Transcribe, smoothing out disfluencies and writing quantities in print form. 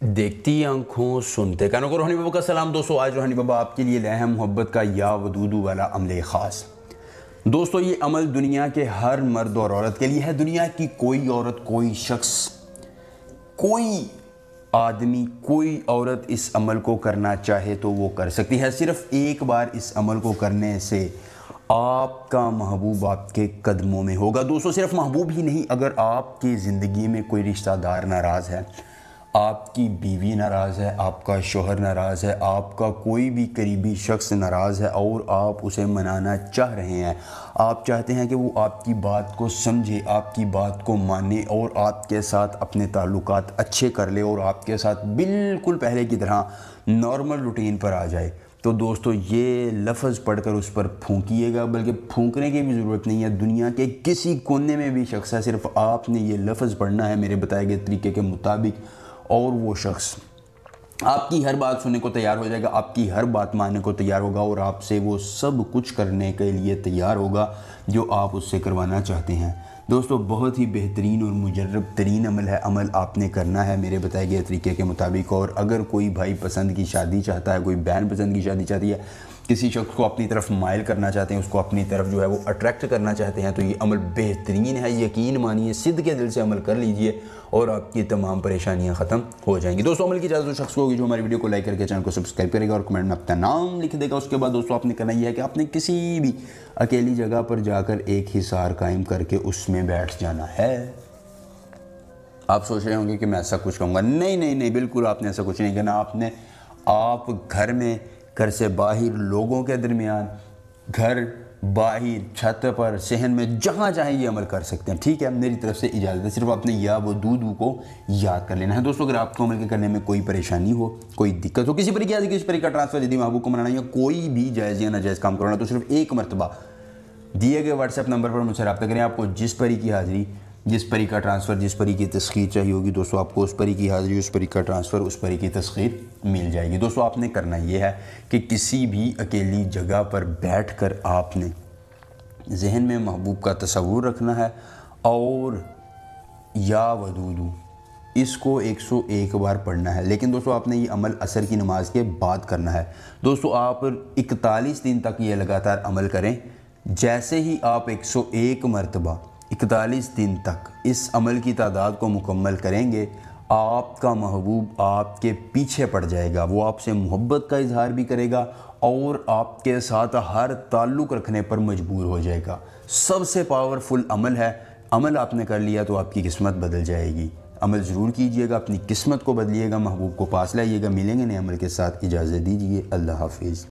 देखती आंखों सुनते कानों को रोहानी बाबा का सलाम। दोस्तों आज रोहानी बाबा आपके लिए लाए हैं मोहब्बत का या वदूदू वाला अमल ख़ास। दोस्तों ये अमल दुनिया के हर मर्द और औरत के लिए है। दुनिया की कोई औरत, कोई शख्स, कोई आदमी, कोई औरत इस अमल को करना चाहे तो वो कर सकती है। सिर्फ एक बार इस अमल को करने से आपका महबूब आपके कदमों में होगा। दोस्तों सिर्फ महबूब ही नहीं, अगर आपकी ज़िंदगी में कोई रिश्तेदार नाराज़ है, आपकी बीवी नाराज़ है, आपका शोहर नाराज़ है, आपका कोई भी करीबी शख्स नाराज़ है और आप उसे मनाना चाह रहे हैं, आप चाहते हैं कि वो आपकी बात को समझे, आपकी बात को माने और आपके साथ अपने ताल्लुकात अच्छे कर ले और आपके साथ बिल्कुल पहले की तरह नॉर्मल रूटीन पर आ जाए, तो दोस्तों ये लफ्ज़ पढ़कर उस पर फूंकिएगा। बल्कि फूंकने की भी ज़रूरत नहीं है, दुनिया के किसी कोने में भी शख्स है, सिर्फ आपने ये लफ्ज़ पढ़ना है मेरे बताए गए तरीके के मुताबिक, और वो शख्स आपकी हर बात सुनने को तैयार हो जाएगा, आपकी हर बात मानने को तैयार होगा और आपसे वो सब कुछ करने के लिए तैयार होगा जो आप उससे करवाना चाहते हैं। दोस्तों बहुत ही बेहतरीन और मुजर्रब तरीन अमल है। अमल आपने करना है मेरे बताए गए तरीके के मुताबिक। और अगर कोई भाई पसंद की शादी चाहता है, कोई बहन पसंद की शादी चाहती है, किसी शख्स को अपनी तरफ माइल करना चाहते हैं, उसको अपनी तरफ जो है वो अट्रैक्ट करना चाहते हैं, तो ये अमल बेहतरीन है। यकीन मानिए, सिद्ध के दिल से अमल कर लीजिए और आपकी तमाम परेशानियां ख़त्म हो जाएंगी। दोस्तों अमल की इजाज़त उस शख्स को होगी जो हमारी वीडियो को लाइक करके चैनल को सब्सक्राइब करेगा और कमेंट में अपना नाम लिख देगा। उसके बाद दोस्तों आपने करना यह है कि आपने किसी भी अकेली जगह पर जाकर एक हिसार कायम करके उसमें बैठ जाना है। आप सोच रहे होंगे कि मैं ऐसा कुछ कहूँगा, नहीं नहीं नहीं, बिल्कुल आपने ऐसा कुछ नहीं करना। आप घर में, घर से बाहर, लोगों के दरमियान, घर बाहर, छत पर, सहन में, जहाँ चाहें ये अमल कर सकते हैं। ठीक है, मेरी तरफ से इजाज़त है। सिर्फ आपने या वदूदू को याद कर लेना है। दोस्तों अगर आपको अमल के करने में कोई परेशानी हो, कोई दिक्कत हो, किसी पर का ट्रांसफ़र यदि महबूब को मनाना या कोई भी जायज़ या नाजायज़ काम करना, तो सिर्फ एक मरतबा दिए गए व्हाट्सएप नंबर पर मुझसे रब्ता करें। आपको जिस परी की हाज़िरी, जिस परी का ट्रांसफ़र, जिस परी की तस्खीर चाहिए होगी, दोस्तों आपको उस परी की हाज़िरी, उस परी का ट्रांसफ़र, उस परी की तस्खीर मिल जाएगी। दोस्तों आपने करना ये है कि किसी भी अकेली जगह पर बैठकर आपने जहन में महबूब का तसव्वुर रखना है और या वदूदू इसको 101 बार पढ़ना है। लेकिन दोस्तों आपने ये अमल असर की नमाज के बाद करना है। दोस्तों आप 41 दिन तक ये लगातार अमल करें। जैसे ही आप 101 मरतबा 41 दिन तक इस अमल की तादाद को मुकम्मल करेंगे, आपका महबूब आपके पीछे पड़ जाएगा। वो आपसे मोहब्बत का इजहार भी करेगा और आपके साथ हर ताल्लुक़ रखने पर मजबूर हो जाएगा। सबसे पावरफुल अमल है। अमल आपने कर लिया तो आपकी किस्मत बदल जाएगी। अमल ज़रूर कीजिएगा, अपनी किस्मत को बदलिएगा, महबूब को पास लाइएगा। मिलेंगे नए अमल के साथ। इजाज़त दीजिए, अल्लाह हाफिज़।